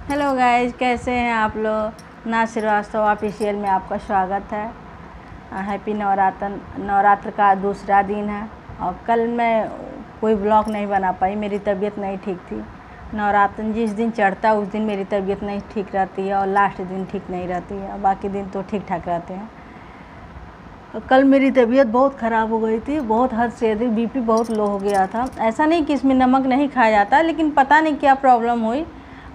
Hello guys, कैसे हैं आप लोग। ना श्रीवास्तव ऑफिशियल में आपका स्वागत है। हैप्पी नवरात्र का दूसरा दिन है और कल मैं कोई ब्लॉग नहीं बना पाई, मेरी तबीयत नहीं ठीक थी। नवरात्र जिस दिन चढ़ता है उस दिन मेरी तबीयत नहीं ठीक रहती है और लास्ट दिन ठीक नहीं रहती है और बाकी दिन तो ठीक ठाक रहते हैं। कल मेरी तबीयत बहुत ख़राब हो गई थी, बहुत हद से अधिक बीपी बहुत लो हो गया था। ऐसा नहीं कि इसमें नमक नहीं खाया जाता, लेकिन पता नहीं क्या प्रॉब्लम हुई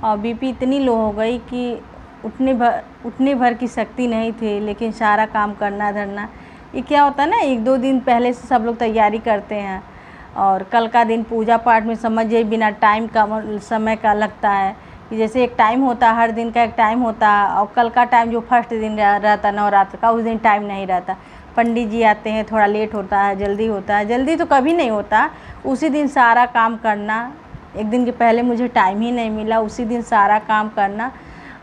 और बीपी इतनी लो हो गई कि उठने भर की शक्ति नहीं थी। लेकिन सारा काम करना धरना, ये क्या होता है ना, 1-2 दिन पहले से सब लोग तैयारी करते हैं और कल का दिन पूजा पाठ में समझिए बिना टाइम का समय का लगता है कि जैसे एक टाइम होता है, हर दिन का एक टाइम होता है और कल का टाइम जो फर्स्ट दिन रहता नवरात्र का, उस दिन टाइम नहीं रहता। पंडित जी आते हैं, थोड़ा लेट होता है, जल्दी होता है, जल्दी तो कभी नहीं होता। उसी दिन सारा काम करना, एक दिन के पहले मुझे टाइम ही नहीं मिला, उसी दिन सारा काम करना।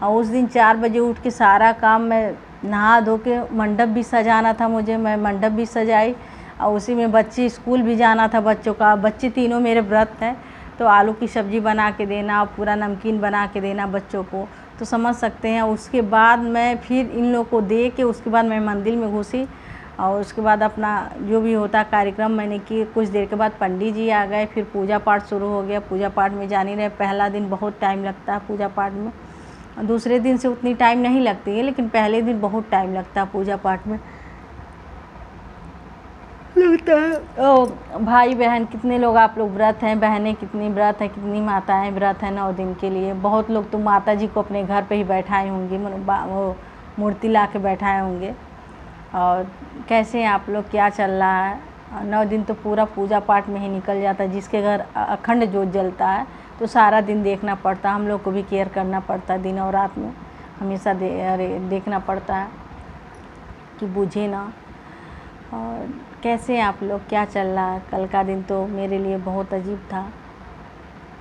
और उस दिन 4 बजे उठ के सारा काम, मैं नहा धो के मंडप भी सजाना था मुझे, मैं मंडप भी सजाई और उसी में बच्चे स्कूल भी जाना था बच्चों का। बच्चे तीनों मेरे व्रत हैं, तो आलू की सब्ज़ी बना के देना और पूरा नमकीन बना के देना बच्चों को, तो समझ सकते हैं। उसके बाद मैं फिर इन लोग को दे के उसके बाद मैं मंदिर में घुसी और उसके बाद अपना जो भी होता कार्यक्रम मैंने किए। कुछ देर के बाद पंडित जी आ गए, फिर पूजा पाठ शुरू हो गया। पूजा पाठ में जानी रहे, पहला दिन बहुत टाइम लगता है पूजा पाठ में, दूसरे दिन से उतनी टाइम नहीं लगती है, लेकिन पहले दिन बहुत टाइम लगता है पूजा पाठ में लगता है। ओ भाई बहन कितने लोग आप लोग व्रत हैं, बहनें कितनी व्रत हैं, कितनी माताएं व्रत हैं 9 दिन के लिए। बहुत लोग तो माता जी को अपने घर पे ही बैठाए होंगे, वो मूर्ति ला के बैठाए होंगे। और कैसे हैं आप लोग, क्या चल रहा है। 9 दिन तो पूरा पूजा पाठ में ही निकल जाता है। जिसके घर अखंड जोत जलता है तो सारा दिन देखना पड़ता है, हम लोग को भी केयर करना पड़ता है। दिन और रात में हमेशा देखना पड़ता है कि बुझे ना। और कैसे हैं आप लोग, क्या चल रहा है। कल का दिन तो मेरे लिए बहुत अजीब था,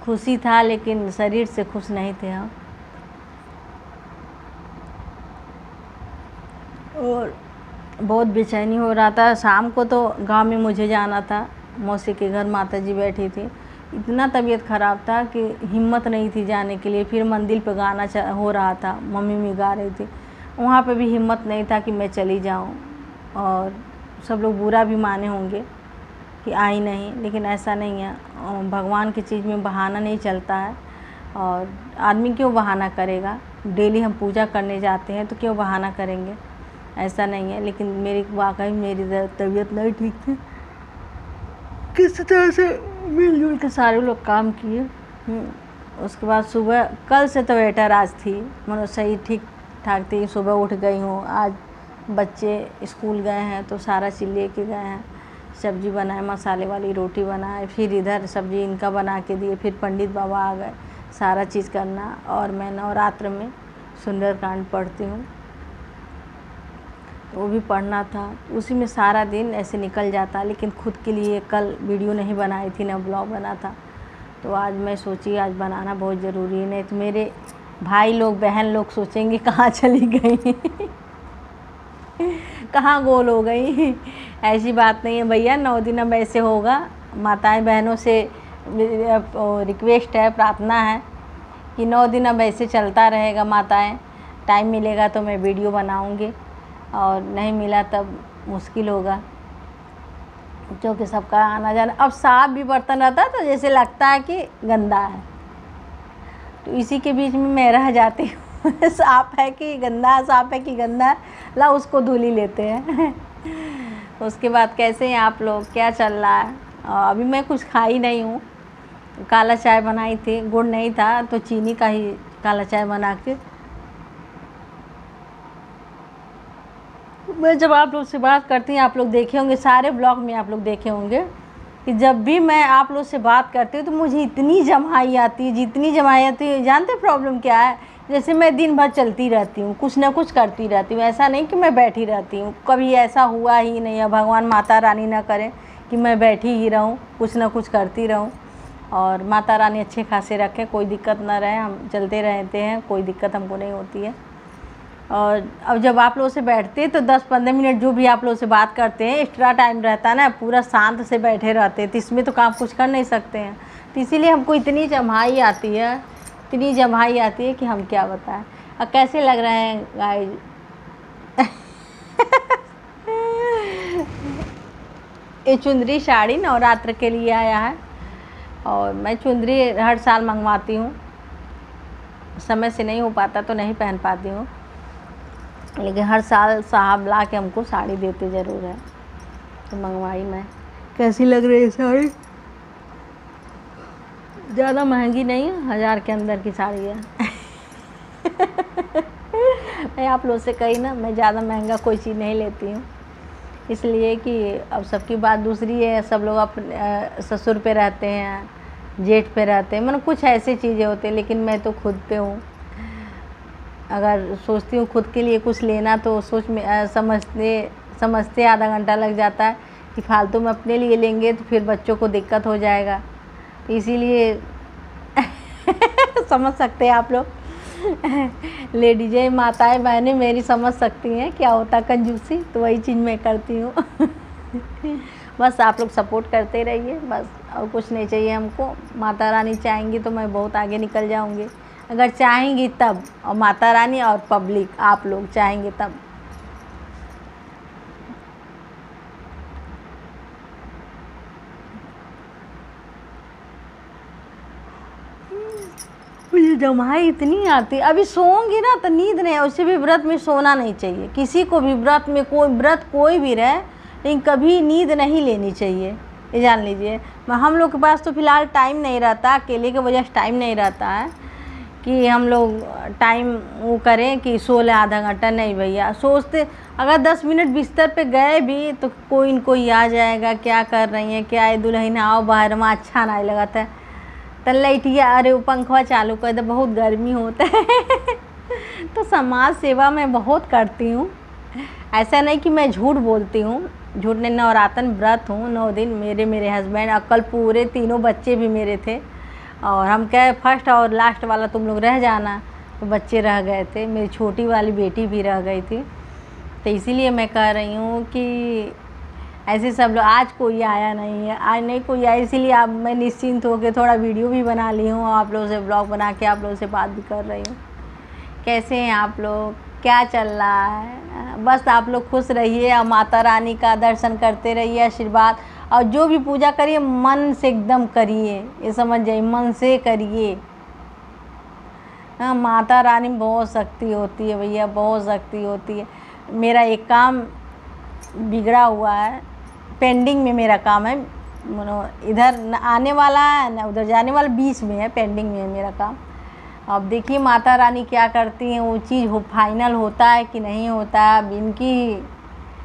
खुशी था लेकिन शरीर से खुश नहीं थे हम। और बहुत बेचैनी हो रहा था। शाम को तो गांव में मुझे जाना था, मौसी के घर माता जी बैठी थी। इतना तबीयत ख़राब था कि हिम्मत नहीं थी जाने के लिए। फिर मंदिर पे गाना हो रहा था, मम्मी भी गा रही थी, वहाँ पे भी हिम्मत नहीं था कि मैं चली जाऊँ। और सब लोग बुरा भी माने होंगे कि आई नहीं, लेकिन ऐसा नहीं है। भगवान की चीज़ में बहाना नहीं चलता है और आदमी क्यों बहाना करेगा। डेली हम पूजा करने जाते हैं तो क्यों बहाना करेंगे, ऐसा नहीं है। लेकिन वाकई मेरी तबीयत नहीं ठीक थी। किस तरह से मिलजुल के सारे लोग काम किए। उसके बाद सुबह, कल से तो बेटर आज थी, मतलब सही ठीक ठाक थी। सुबह उठ गई हूँ, आज बच्चे स्कूल गए हैं तो सारा चीज़ लेके गए हैं। सब्ज़ी बनाए, मसाले वाली रोटी बनाए, फिर इधर सब्ज़ी इनका बना के दिए, फिर पंडित बाबा आ गए, सारा चीज़ करना। और मैं नवरात्र में सुंदरकांड पढ़ती हूँ, वो भी पढ़ना था, उसी में सारा दिन ऐसे निकल जाता। लेकिन खुद के लिए कल वीडियो नहीं बनाई थी, ना ब्लॉग बना था, तो आज मैं सोची आज बनाना बहुत ज़रूरी है। नहीं तो मेरे भाई लोग बहन लोग सोचेंगे कहाँ चली गई कहाँ गोल हो गई। ऐसी बात नहीं है भैया, 9 दिन अब ऐसे होगा। माताएं बहनों से रिक्वेस्ट है, प्रार्थना है कि 9 दिन अब ऐसे चलता रहेगा। माताएं, टाइम मिलेगा तो मैं वीडियो बनाऊँगी और नहीं मिला तब मुश्किल होगा, क्योंकि सबका आना जाना। अब साफ भी बर्तन रहता है तो जैसे लगता है कि गंदा है, तो इसी के बीच में मैं रह जाती हूँ साफ है कि गंदा, साफ है कि गंदा, ला उसको धुल ही लेते हैं उसके बाद कैसे हैं आप लोग, क्या चल रहा है। अभी मैं कुछ खाई नहीं हूँ, काला चाय बनाई थी, गुड़ नहीं था तो चीनी का ही काला चाय बना के। मैं जब आप लोग से बात करती हूँ, आप लोग देखे होंगे सारे ब्लॉग में, आप लोग देखे होंगे कि जब भी मैं आप लोग से बात करती हूँ तो मुझे इतनी जमाई आती है, जितनी जमाई आती है। जानते प्रॉब्लम क्या है, जैसे मैं दिन भर चलती रहती हूँ, कुछ ना कुछ करती रहती हूँ। ऐसा नहीं कि मैं बैठी रहती हूँ, कभी ऐसा हुआ ही नहीं है। भगवान माता रानी ना करे कि मैं बैठी ही रहूँ, कुछ ना कुछ करती रहूँ। और माता रानी अच्छे खासे रखें, कोई दिक्कत ना रहे, हम चलते रहते हैं, कोई दिक्कत हमको नहीं होती है। और अब जब आप लोगों से बैठते हैं तो 10-15 मिनट जो भी आप लोगों से बात करते हैं, एक्स्ट्रा टाइम रहता है ना, पूरा शांत से बैठे रहते हैं, तो इसमें तो काम कुछ कर नहीं सकते हैं। तो इसीलिए हमको इतनी जमाई आती है इतनी जमाई आती है कि हम क्या बताएं। और कैसे लग रहे हैं गाइस? ये चुंदरी साड़ी नवरात्र के लिए आया है और मैं चुंदरी हर साल मंगवाती हूँ, समय से नहीं हो पाता तो नहीं पहन पाती हूँ, लेकिन हर साल साहब ला के हमको साड़ी देते ज़रूर है, तो मंगवाई मैं। कैसी लग रही है साड़ी? ज़्यादा महंगी नहीं है, 1000 के अंदर की साड़ी है। मैं आप लोग से कही ना, मैं ज़्यादा महंगा कोई चीज़ नहीं लेती हूँ, इसलिए कि अब सबकी बात दूसरी है। सब लोग अपने ससुर पे रहते हैं, जेठ पे रहते हैं, मतलब कुछ ऐसी चीज़ें होती हैं, लेकिन मैं तो खुद पे हूँ। अगर सोचती हूँ खुद के लिए कुछ लेना तो सोच में समझते आधा घंटा लग जाता है कि फालतू में अपने लिए लेंगे तो फिर बच्चों को दिक्कत हो जाएगा, इसीलिए समझ सकते हैं आप लोग। लेडीजें, माताएं, बहनें मेरी समझ सकती हैं क्या होता कंजूसी, तो वही चीज़ मैं करती हूँ। बस आप लोग सपोर्ट करते रहिए, बस और कुछ नहीं चाहिए हमको। माता रानी चाहेंगी तो मैं बहुत आगे निकल जाऊँगी, अगर चाहेंगी तब, और माता रानी और पब्लिक आप लोग चाहेंगे तब। मुझे जमाई इतनी आती, अभी सोऊंगी ना तो नींद नहीं, उससे भी व्रत में सोना नहीं चाहिए, किसी को भी व्रत में, कोई भी रहे, लेकिन कभी नींद नहीं लेनी चाहिए, ये जान लीजिए। हम लोग के पास तो फ़िलहाल टाइम नहीं रहता, अकेले की वजह से टाइम नहीं रहता है कि हम लोग टाइम वो करें कि सो लें आधा घंटा, नहीं भैया। सोचते अगर 10 मिनट बिस्तर पे गए भी तो कोई न कोई आ जाएगा, क्या कर रही हैं, क्या है दुल्हन, आओ बाहर में, अच्छा नहीं लगता है तो लैटिया, अरे वो पंखा चालू कर दे, बहुत गर्मी होता है। तो समाज सेवा मैं बहुत करती हूँ, ऐसा नहीं कि मैं झूठ बोलती हूँ, झूठ नहीं। नवरात्र व्रत हूँ 9 दिन, मेरे हस्बैंड और कल पूरे 3 बच्चे भी मेरे थे, और हम कहे फर्स्ट और लास्ट वाला तुम लोग रह जाना, तो बच्चे रह गए थे, मेरी छोटी वाली बेटी भी रह गई थी। तो इसीलिए मैं कह रही हूँ कि ऐसे सब लोग, आज कोई आया नहीं है, आज नहीं कोई आया, इसीलिए आप मैं निश्चिंत होकर थोड़ा वीडियो भी बना ली हूँ, आप लोगों से ब्लॉग बना के आप लोगों से बात भी कर रही हूँ। कैसे हैं आप लोग, क्या चल रहा है? बस आप लोग खुश रहिए और माता रानी का दर्शन करते रहिए, आशीर्वाद, और जो भी पूजा करिए मन से एकदम करिए, ये समझ जाइए, मन से करिए। हाँ, माता रानी में बहुत शक्ति होती है भैया, बहुत शक्ति होती है। मेरा एक काम बिगड़ा हुआ है, पेंडिंग में मेरा काम है, इधर न आने वाला है न उधर जाने वाला, बीच में है, पेंडिंग में है मेरा काम। अब देखिए माता रानी क्या करती हैं, वो चीज़ फाइनल होता है कि नहीं होता है। इनकी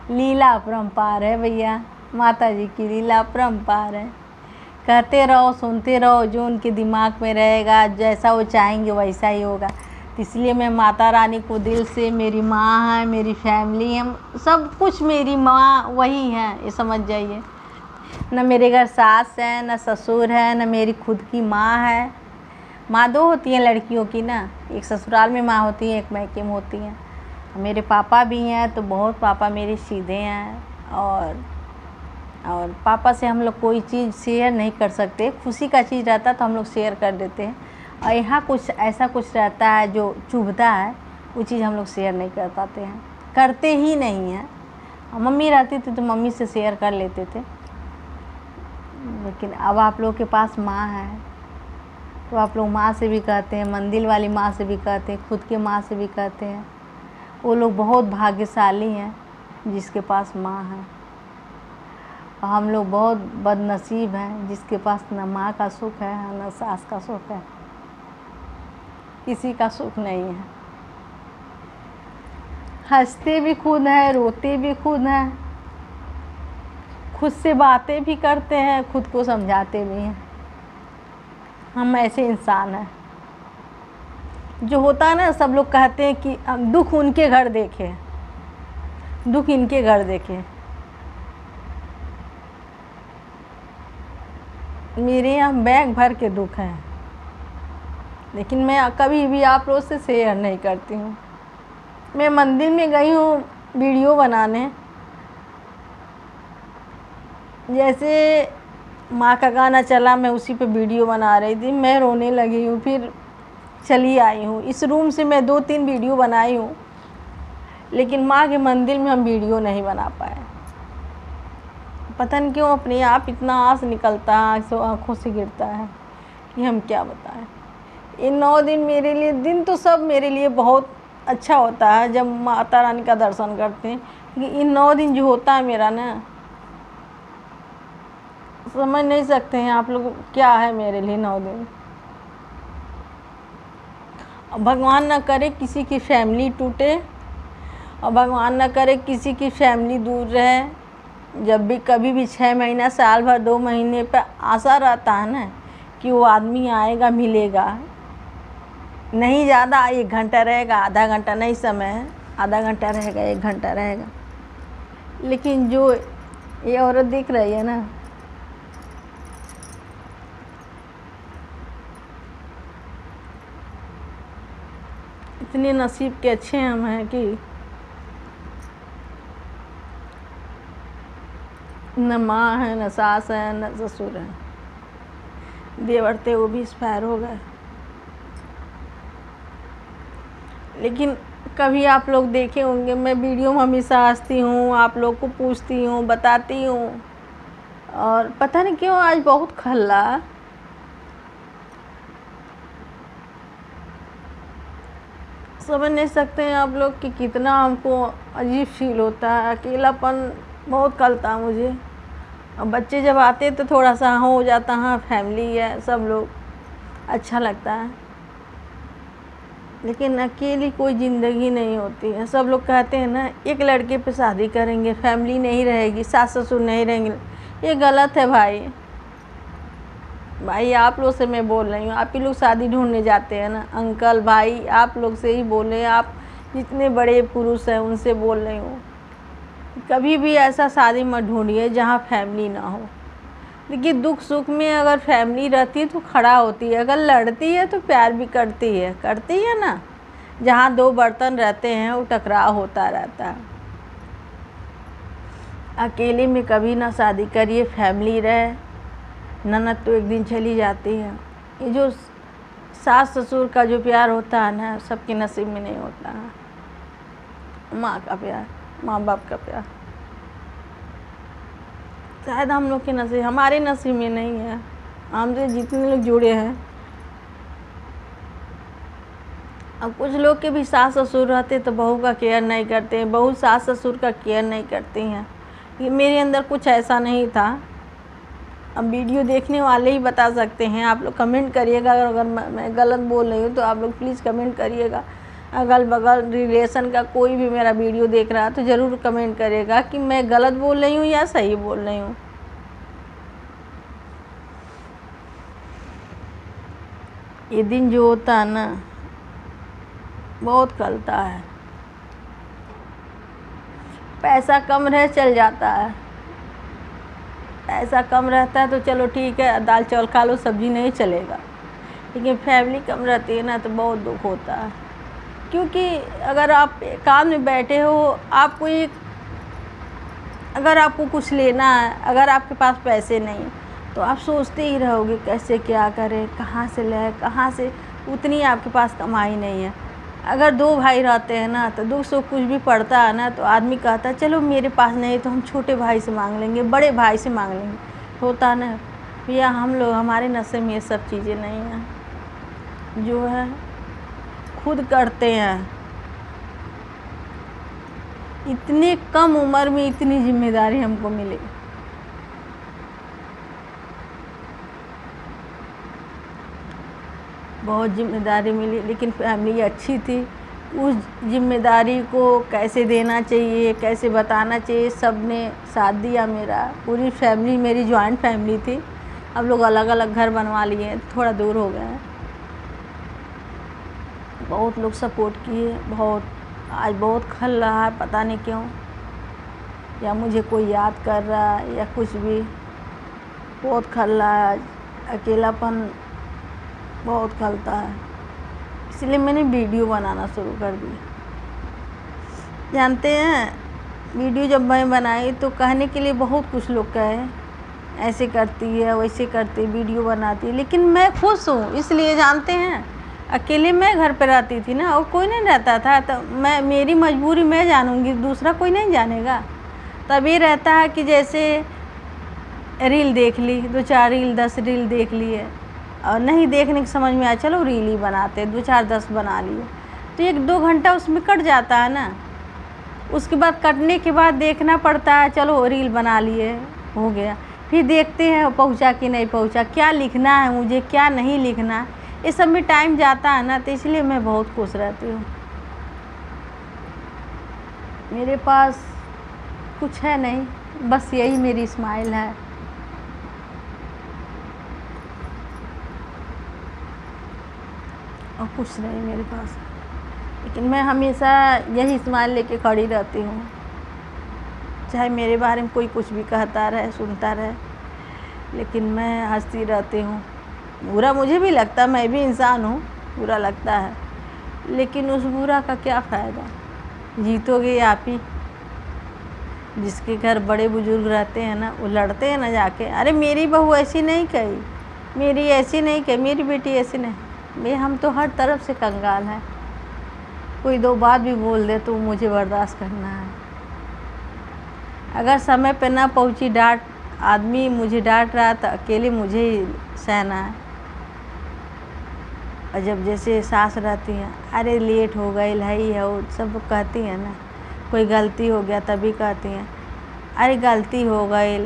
लीला अपरंपार है भैया, माता जी की लीला अपरंपार है। कहते रहो, सुनते रहो, जो उनके दिमाग में रहेगा, जैसा वो चाहेंगे वैसा ही होगा। इसलिए मैं माता रानी को दिल से, मेरी माँ है, मेरी फैमिली है, सब कुछ मेरी माँ वही है, ये समझ जाइए। न मेरे घर सास है, न ससुर है, न मेरी खुद की माँ है। माँ 2 होती हैं लड़कियों की ना, एक ससुराल में माँ होती है, एक मैके में होती हैं। मेरे पापा भी हैं तो बहुत पापा मेरे सीधे हैं, और पापा से हम लोग कोई चीज़ शेयर नहीं कर सकते। खुशी का चीज़ रहता तो हम लोग शेयर कर देते हैं, और यहाँ कुछ ऐसा कुछ रहता है जो चुभता है, वो चीज़ हम लोग शेयर नहीं कर पाते हैं, करते ही नहीं हैं। मम्मी रहती थी तो मम्मी से शेयर कर लेते थे, लेकिन अब आप लोग के पास माँ है तो आप लोग माँ से भी कहते हैं, मंदिर वाली माँ से भी कहते हैं, खुद के माँ से भी कहते हैं। वो लोग बहुत भाग्यशाली हैं जिसके पास माँ है, और हम लोग बहुत बदनसीब हैं जिसके पास न माँ का सुख है न सास का सुख है, किसी का सुख नहीं है। हंसते भी खुद हैं, रोते भी खुद हैं, खुद से बातें भी करते हैं, खुद को समझाते भी हैं। हम ऐसे इंसान हैं। जो होता है ना, सब लोग कहते हैं कि दुख उनके घर देखे, दुख इनके घर देखे। मेरे यहाँ बैग भर के दुख हैं, लेकिन मैं कभी भी आप लोग से शेयर नहीं करती हूँ। मैं मंदिर में गई हूँ वीडियो बनाने, जैसे माँ का गाना चला, मैं उसी पे वीडियो बना रही थी, मैं रोने लगी हूँ। फिर चली आई हूँ। इस रूम से मैं 2-3 वीडियो बनाई हूँ, लेकिन माँ के मंदिर में हम वीडियो नहीं बना पाए। पता नहीं क्यों अपने आप इतना आँस निकलता है, आँखों से गिरता है कि हम क्या बताएं। ये 9 दिन मेरे लिए, दिन तो सब मेरे लिए बहुत अच्छा होता है जब माता रानी का दर्शन करते हैं, लेकिन इन 9 दिन जो होता है मेरा ना, समझ नहीं सकते हैं आप लोग क्या है मेरे लिए 9 दिन। भगवान ना करे किसी की फैमिली टूटे, और भगवान ना करे किसी की फैमिली दूर रहे। जब भी कभी भी 6 महीना, साल भर, 2 महीने पे आशा रहता है ना कि वो आदमी आएगा, मिलेगा। नहीं ज़्यादा 1 घंटा रहेगा, आधा घंटा नहीं, समय है, आधा घंटा रहेगा, 1 घंटा रहेगा। लेकिन जो ये औरत दिख रही है ना, इतने नसीब के अच्छे हम हैं कि न माँ है, न सास है, न ससुर है। देवर थे, वो भी एक्सपायर हो गए। लेकिन कभी आप लोग देखे होंगे, मैं वीडियो में हमेशा हंसती हूँ, आप लोग को पूछती हूँ, बताती हूँ, और पता नहीं क्यों आज बहुत खल्ला। समझ नहीं सकते हैं आप लोग कि कितना हमको अजीब फील होता है। अकेलापन बहुत खलता है मुझे। और बच्चे जब आते तो थोड़ा सा हो जाता है, फैमिली है, सब लोग, अच्छा लगता है। लेकिन अकेली कोई ज़िंदगी नहीं होती है। सब लोग कहते हैं ना, एक लड़के पे शादी करेंगे, फैमिली नहीं रहेगी, सास ससुर नहीं रहेंगे। ये गलत है भाई। भाई आप लोग से मैं बोल रही हूँ, आप ही लोग शादी ढूंढने जाते हैं ना, अंकल भाई, आप लोग से ही बोल रहे हैं। आप जितने बड़े पुरुष हैं उनसे बोल रही हूँ, कभी भी ऐसा शादी मत ढूंढिए जहाँ फैमिली ना हो। देखिए, दुख सुख में अगर फैमिली रहती है तो खड़ा होती है, अगर लड़ती है तो प्यार भी करती है ना। जहाँ 2 बर्तन रहते हैं वो टकराव होता रहता है। अकेले में कभी ना शादी करिए, फैमिली रहे। ननद तो एक दिन चली जाती है। ये जो सास ससुर का जो प्यार होता है ना, सबके नसीब में नहीं होता है। माँ का प्यार, माँ बाप का प्यार शायद हम लोग के नसीब, हमारे नसीब में नहीं है। हमसे जितने लोग जुड़े हैं, अब कुछ लोग के भी सास ससुर रहते तो बहू का केयर नहीं करते, बहू सास ससुर का केयर नहीं करती हैं। ये मेरे अंदर कुछ ऐसा नहीं था। अब वीडियो देखने वाले ही बता सकते हैं। आप लोग कमेंट करिएगा, अगर मैं गलत बोल रही हूँ तो आप लोग प्लीज़ कमेंट करिएगा। अगल बगल रिलेशन का कोई भी मेरा वीडियो देख रहा है तो ज़रूर कमेंट करिएगा कि मैं गलत बोल रही हूँ या सही बोल रही हूँ। ये दिन जो होता है ना, बहुत खलता है। पैसा कम रहे चल जाता है, पैसा कम रहता है तो चलो ठीक है, दाल चावल खा लो, सब्जी नहीं चलेगा। लेकिन फैमिली कम रहती है ना तो बहुत दुख होता है। क्योंकि अगर आप काम में बैठे हो, आपको एक, अगर आपको कुछ लेना है, अगर आपके पास पैसे नहीं तो आप सोचते ही रहोगे कैसे क्या करें, कहाँ से ले, कहाँ से, उतनी आपके पास कमाई नहीं है। अगर 2 भाई रहते हैं ना तो दुख सुख कुछ भी पड़ता है ना तो आदमी कहता है चलो मेरे पास नहीं तो हम छोटे भाई से मांग लेंगे, बड़े भाई से मांग लेंगे। होता ना भैया, हम लोग, हमारे नशे में ये सब चीज़ें नहीं हैं। जो है खुद करते हैं। इतने कम उम्र में इतनी जिम्मेदारी हमको मिली। बहुत जिम्मेदारी मिली, लेकिन फैमिली अच्छी थी। उस जिम्मेदारी को कैसे देना चाहिए, कैसे बताना चाहिए, सब ने साथ दिया मेरा। पूरी फैमिली मेरी जॉइंट फैमिली थी। अब लोग अलग अलग घर बनवा लिए, थोड़ा दूर हो गए हैं। बहुत लोग सपोर्ट किए, बहुत। आज बहुत खल रहा है, पता नहीं क्यों, या मुझे कोई याद कर रहा है या कुछ भी। बहुत खल रहा है आज, अकेलापन बहुत खलता है। इसलिए मैंने वीडियो बनाना शुरू कर दिया। जानते हैं, वीडियो जब मैं बनाई तो कहने के लिए बहुत कुछ लोग कहे, ऐसे करती है, वैसे करती है, वीडियो बनाती है। लेकिन मैं खुश हूँ, इसलिए जानते हैं अकेले मैं घर पे रहती थी ना, और कोई नहीं रहता था, तो मैं मेरी मजबूरी मैं जानूँगी, दूसरा कोई नहीं जानेगा। तब ये रहता है कि जैसे रील देख ली, 2-4 रील 10 रील देख लिए, और नहीं देखने की समझ में आया, चलो रील ही बनाते, 2-4-10 बना लिए, तो 1-2 घंटा उसमें कट जाता है ना। उसके बाद कटने के बाद देखना पड़ता है, चलो रील बना लिए, हो गया। फिर देखते हैं पहुंचा कि नहीं पहुंचा, क्या लिखना है मुझे, क्या नहीं लिखना, ये सब में टाइम जाता है ना। तो इसलिए मैं बहुत खुश रहती हूँ। मेरे पास कुछ है नहीं, बस यही मेरी स्माइल है। और कुछ नहीं मेरे पास, लेकिन मैं हमेशा यही स्माइल लेके खड़ी रहती हूँ। चाहे मेरे बारे में कोई कुछ भी कहता रहे, सुनता रहे, लेकिन मैं हंसती रहती हूँ। बुरा मुझे भी लगता है, मैं भी इंसान हूँ, बुरा लगता है, लेकिन उस बुरा का क्या फ़ायदा, जीतोगे आप ही। जिसके घर बड़े बुजुर्ग रहते हैं ना, वो लड़ते हैं ना जाके, अरे मेरी बहू ऐसी नहीं कही, मेरी ऐसी नहीं कही, मेरी बेटी ऐसी नहीं। भाई हम तो हर तरफ से कंगाल हैं, कोई 2 बात भी बोल दे तो मुझे बर्दाश्त करना है। अगर समय पे ना पहुंची डांट, आदमी मुझे डांट रहा तो अकेले मुझे ही सहना है। और जब जैसे सास रहती हैं, अरे लेट हो गई है, वो सब कहती हैं ना, कोई गलती हो गया तभी कहती हैं, अरे गलती हो गई,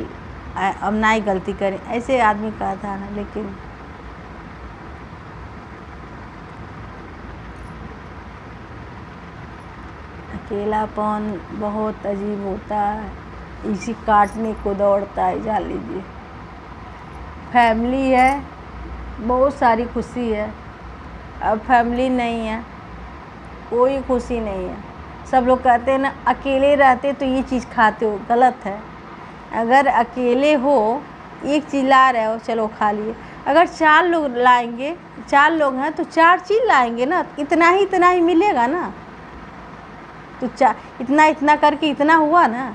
अब ना ही गलती करें, ऐसे आदमी कहता है ना। लेकिन अकेलापन बहुत अजीब होता है, इसी काटने को दौड़ता है। जान लीजिए फैमिली है, बहुत सारी खुशी है, अब फैमिली नहीं है, कोई खुशी नहीं है। सब लोग कहते हैं ना, अकेले रहते तो ये चीज़ खाते हो, गलत है। अगर अकेले हो, एक चीज़ ला रहे हो, चलो खा लिए। अगर 4 लोग लाएंगे, 4 लोग हैं तो 4 चीज़ लाएंगे ना, इतना ही मिलेगा ना। तो इतना करके इतना हुआ ना।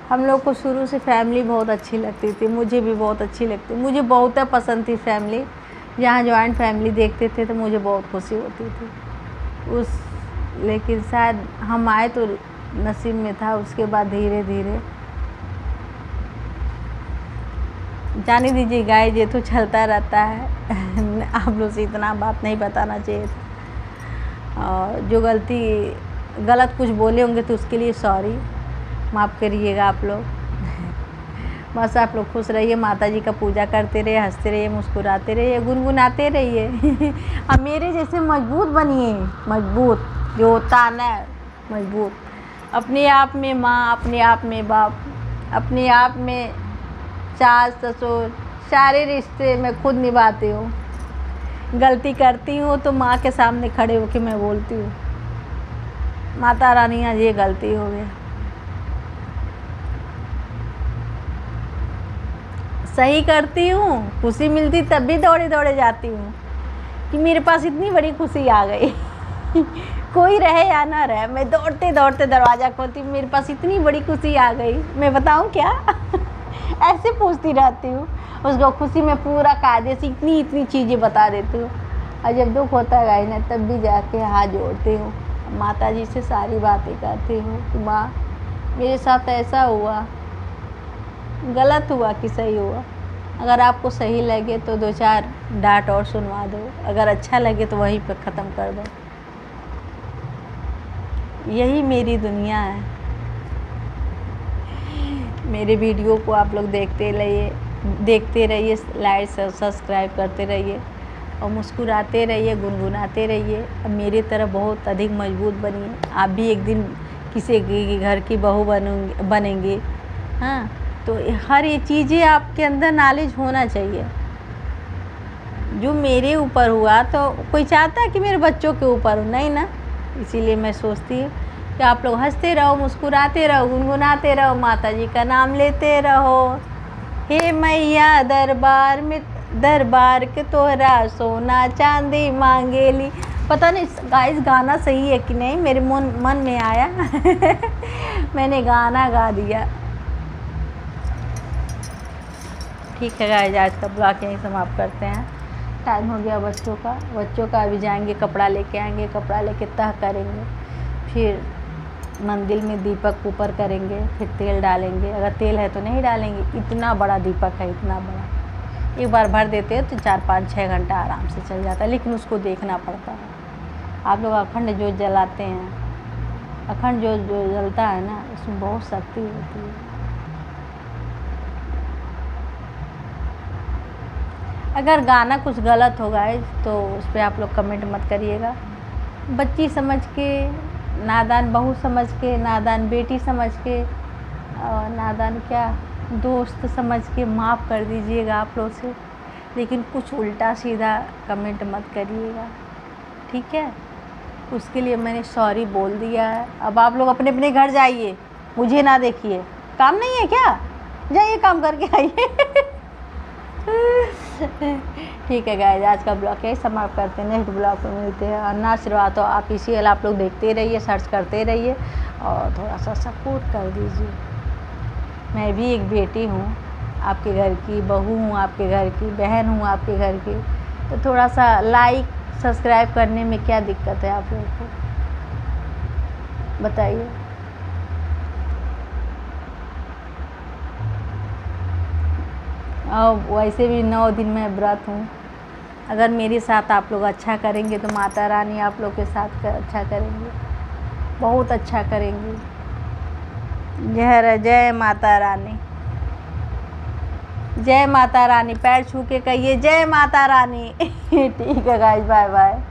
हम लोग को शुरू से फैमिली बहुत अच्छी लगती थी, मुझे भी बहुत अच्छी लगती, मुझे बहुत पसंद थी फैमिली। जहाँ जॉइंट फैमिली देखते थे तो मुझे बहुत खुशी होती थी लेकिन शायद हम आए तो नसीब में था। उसके बाद धीरे धीरे जाने दीजिए गाइस, ये तो चलता रहता है। आप लोग से इतना बात नहीं बताना चाहिए था। और जो गलत कुछ बोले होंगे तो उसके लिए सॉरी, माफ़ करिएगा आप लोग। बस आप लोग खुश रहिए, माता जी का पूजा करते रहिए, हंसते रहिए, मुस्कुराते रहिए, गुनगुनाते रहिए। अब मेरे जैसे मजबूत बनिए, मजबूत जो होता ना, मजबूत अपने आप में माँ, अपने आप में बाप, अपने आप में सास ससुर, सारे रिश्ते मैं खुद निभाती हूँ। गलती करती हूँ तो माँ के सामने खड़े होकर मैं बोलती हूँ, माता रानी आज ये गलती हो गई। सही करती हूँ, खुशी मिलती तब भी दौड़े दौड़े जाती हूँ कि मेरे पास इतनी बड़ी खुशी आ गई। कोई रहे या ना रहे, मैं दौड़ते दौड़ते दरवाज़ा खोलती हूँ, मेरे पास इतनी बड़ी खुशी आ गई, मैं बताऊँ क्या। ऐसे पूछती रहती हूँ उसको, खुशी में पूरा कायदे से इतनी चीज़ें बता देती हूँ। और जब दुख होता है ना, तब भी जाके हाथ जोड़ती हूँ, माता जी से सारी बातें करती हूँ कि माँ मेरे साथ ऐसा हुआ, गलत हुआ कि सही हुआ। अगर आपको सही लगे तो 2-4 डांट और सुनवा दो, अगर अच्छा लगे तो वहीं पर ख़त्म कर दो। यही मेरी दुनिया है। मेरे वीडियो को आप लोग देखते रहिए, लाइक सब्सक्राइब करते रहिए और मुस्कुराते रहिए, गुनगुनाते रहिए। अब मेरी तरह बहुत अधिक मजबूत बनिए। आप भी एक दिन किसी के घर की बहू बनेंगे। हाँ, तो हर ये चीज़ें आपके अंदर नॉलेज होना चाहिए। जो मेरे ऊपर हुआ तो कोई चाहता है कि मेरे बच्चों के ऊपर हो, नहीं ना। इसीलिए मैं सोचती हूँ कि आप लोग हंसते रहो, मुस्कुराते रहो, गुनगुनाते रहो, माता जी का नाम लेते रहो। हे मैया दरबार के तोहरा सोना चांदी मांगेली। पता नहीं गाइस गाना सही है कि नहीं, मेरे मन में आया। मैंने गाना गा दिया। ठीक है गाइस, आज का ब्लॉग यहीं समाप्त करते हैं। टाइम हो गया बच्चों का अभी जाएंगे, कपड़ा लेके आएंगे, कपड़ा लेके तह करेंगे, फिर मंदिर में दीपक ऊपर करेंगे, फिर तेल डालेंगे। अगर तेल है तो नहीं डालेंगे, इतना बड़ा दीपक है, इतना बड़ा। एक बार भर देते हैं तो 4-5-6 घंटा आराम से चल जाता है, लेकिन उसको देखना पड़ता है। आप लोग अखंड ज्योत जलाते हैं, अखंड ज्योत जो जलता है ना, उसमें बहुत शक्ति होती है। अगर गाना कुछ गलत होगा तो उस पर आप लोग कमेंट मत करिएगा। बच्ची समझ के, नादान बहू समझ के, नादान बेटी समझ के, और नादान क्या दोस्त समझ के माफ़ कर दीजिएगा आप लोग से, लेकिन कुछ उल्टा सीधा कमेंट मत करिएगा, ठीक है। उसके लिए मैंने सॉरी बोल दिया है। अब आप लोग अपने अपने घर जाइए, मुझे ना देखिए। काम नहीं है क्या? जाइए काम करके आइए। ठीक है गाइस, आज का ब्लॉग यही समाप्त करते हैं। नेक्स्ट ब्लॉग में मिलते हैं। और ना आशीर्वाद तो ऑफिशियल आप लोग देखते रहिए, सर्च करते रहिए और थोड़ा सा सपोर्ट कर दीजिए। मैं भी एक बेटी हूँ, आपके घर की बहू हूँ, आपके घर की बहन हूँ, आपके घर की। तो थोड़ा सा लाइक सब्सक्राइब करने में क्या दिक्कत है आप लोगों को, बताइए। और वैसे भी 9 दिन मैं व्रत हूँ। अगर मेरे साथ आप लोग अच्छा करेंगे तो माता रानी आप लोग के साथ अच्छा करेंगे, बहुत अच्छा करेंगी। जय माता रानी, जय माता रानी। पैर छू के कहिए जय माता रानी। ठीक है गाइस, बाय बाय।